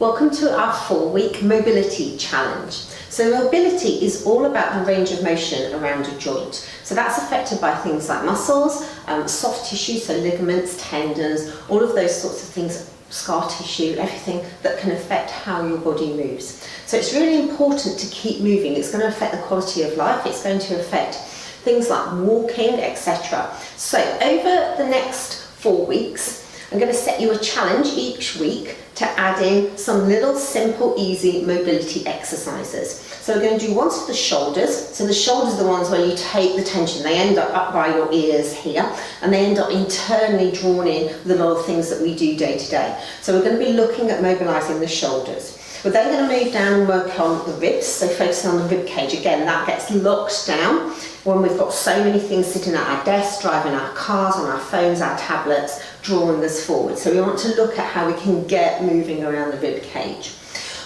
Welcome to our 4-week mobility challenge. So mobility is all about the range of motion around a joint. So that's affected by things like muscles, soft tissue, so ligaments, tendons, all of those sorts of things, scar tissue, everything that can affect how your body moves. So it's really important to keep moving. It's going to affect the quality of life. It's going to affect things like walking, etc. So over the next 4 weeks, I'm going to set you a challenge each week to add in some little simple, easy mobility exercises. So we're going to do ones for the shoulders. So the shoulders are the ones where you take the tension. They end up by your ears here, and they end up internally drawn in with a lot of things that we do day to day. So we're going to be looking at mobilising the shoulders. We're then going to move down and work on the ribs, so focusing on the rib cage. Again, that gets locked down when we've got so many things sitting at our desks, driving our cars, on our phones, our tablets, drawing us forward. So we want to look at how we can get moving around the rib cage.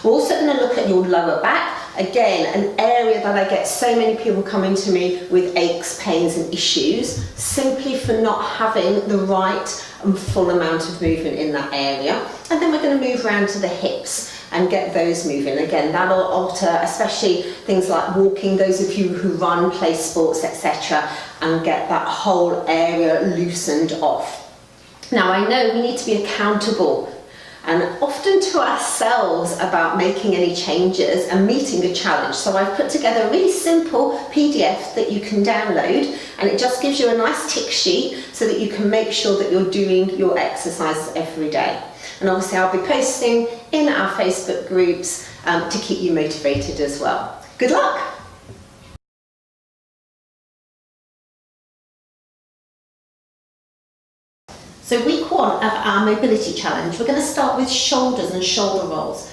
We're also going to look at your lower back. Again, an area that I get so many people coming to me with aches, pains and issues, simply for not having the right and full amount of movement in that area. And then we're going to move around to the hips and get those moving. Again, that'll alter, especially things like walking, those of you who run, play sports, etc., and get that whole area loosened off. Now, I know we need to be accountable and often to ourselves about making any changes and meeting a challenge. So I've put together a really simple PDF that you can download, and it just gives you a nice tick sheet so that you can make sure that you're doing your exercises every day. And obviously I'll be posting in our Facebook groups to keep you motivated as well. Good luck! So week 1 of our mobility challenge, we're going to start with shoulders and shoulder rolls.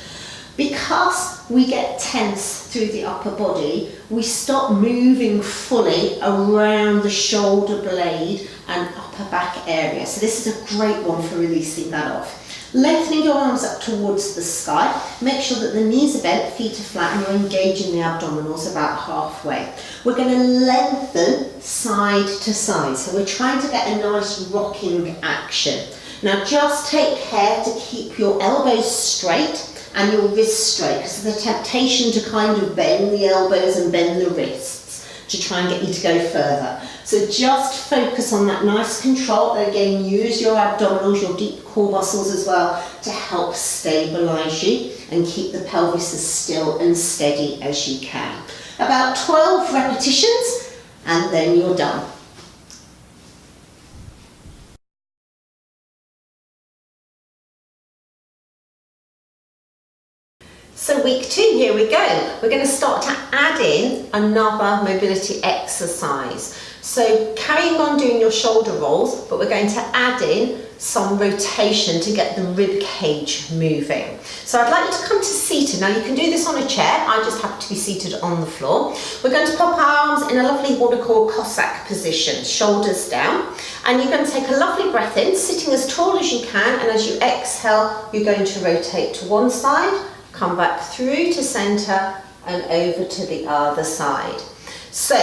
Because we get tense through the upper body, we stop moving fully around the shoulder blade and upper back area. So this is a great one for releasing that off. Lengthening your arms up towards the sky. Make sure that the knees are bent, feet are flat, and you're engaging the abdominals about halfway. We're going to lengthen side to side. So we're trying to get a nice rocking action. Now just take care to keep your elbows straight and your wrists straight, because there's a temptation to kind of bend the elbows and bend the wrists to try and get you to go further. So just focus on that nice control. Again, use your abdominals, your deep core muscles as well, to help stabilise you and keep the pelvis as still and steady as you can. About 12 repetitions and then you're done. So week 2, here we go. We're going to start to add in another mobility exercise. So carrying on doing your shoulder rolls, but we're going to add in some rotation to get the rib cage moving. So I'd like you to come to seated. Now you can do this on a chair. I just happen to be seated on the floor. We're going to pop our arms in a lovely what we call Cossack position, shoulders down. And you're going to take a lovely breath in, sitting as tall as you can. And as you exhale, you're going to rotate to one side, come back through to centre and over to the other side. So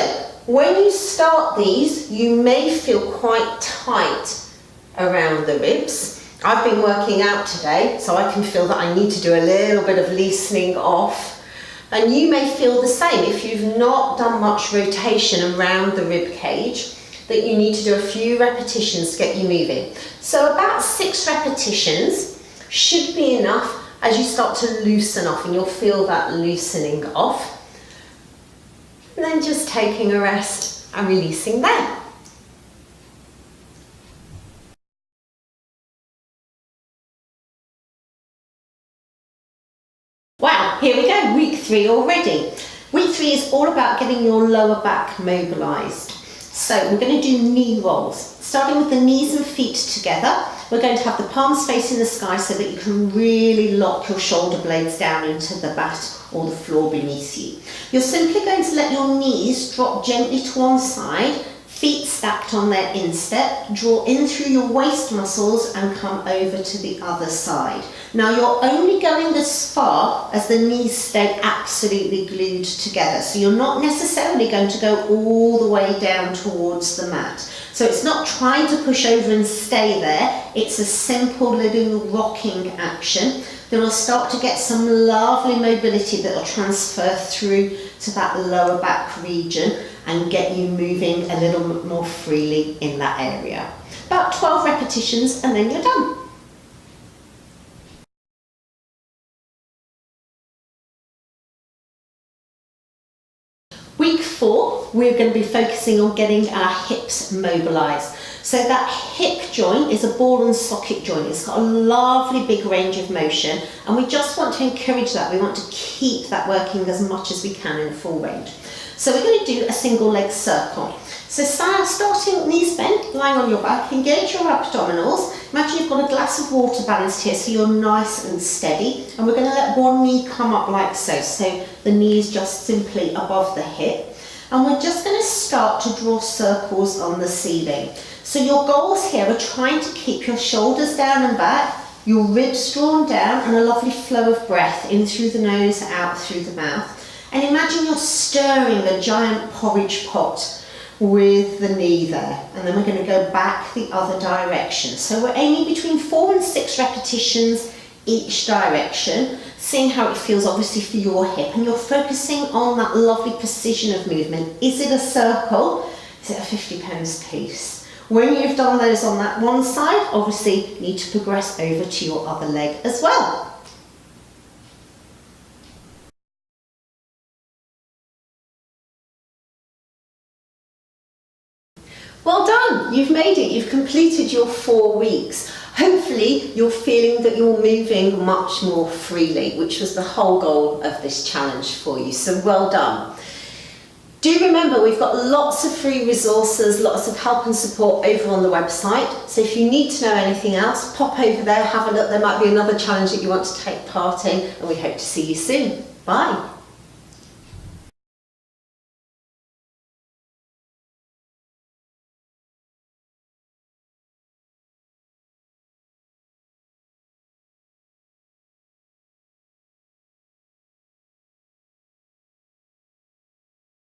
when you start these, you may feel quite tight around the ribs. I've been working out today, so I can feel that I need to do a little bit of loosening off. And you may feel the same if you've not done much rotation around the rib cage, that you need to do a few repetitions to get you moving. So about 6 repetitions should be enough as you start to loosen off, and you'll feel that loosening off. And then just taking a rest and releasing there. Wow, here we go, week 3 already. Week 3 is all about getting your lower back mobilised. So we're going to do knee rolls. Starting with the knees and feet together, we're going to have the palms facing the sky so that you can really lock your shoulder blades down into the mat or the floor beneath you. You're simply going to let your knees drop gently to one side, feet stacked on their instep, draw in through your waist muscles and come over to the other side. Now you're only going as far as the knees stay absolutely glued together, so you're not necessarily going to go all the way down towards the mat. So it's not trying to push over and stay there, it's a simple little rocking action. Then we'll start to get some lovely mobility that will transfer through to that lower back region and get you moving a little bit more freely in that area. About 12 repetitions and then you're done. Week 4, we're going to be focusing on getting our hips mobilised. So that hip joint is a ball and socket joint. It's got a lovely big range of motion and we just want to encourage that. We want to keep that working as much as we can in full range. So we're going to do a single leg circle. So starting knees bent, lying on your back, engage your abdominals. Imagine you've got a glass of water balanced here so you're nice and steady. And we're going to let one knee come up like so. So the knee is just simply above the hip. And we're just going to start to draw circles on the ceiling. So your goals here are trying to keep your shoulders down and back, your ribs drawn down and a lovely flow of breath in through the nose, out through the mouth. And imagine you're stirring a giant porridge pot with the knee there. And then we're going to go back the other direction. So we're aiming between 4 and 6 repetitions each direction, seeing how it feels obviously for your hip. And you're focusing on that lovely precision of movement. Is it a circle? Is it a 50 pounds piece? When you've done those on that one side, obviously you need to progress over to your other leg as well. Well done, you've made it, you've completed your 4 weeks. Hopefully you're feeling that you're moving much more freely, which was the whole goal of this challenge for you, so well done. Do remember we've got lots of free resources, lots of help and support over on the website, so if you need to know anything else, pop over there, have a look, there might be another challenge that you want to take part in, and we hope to see you soon. Bye.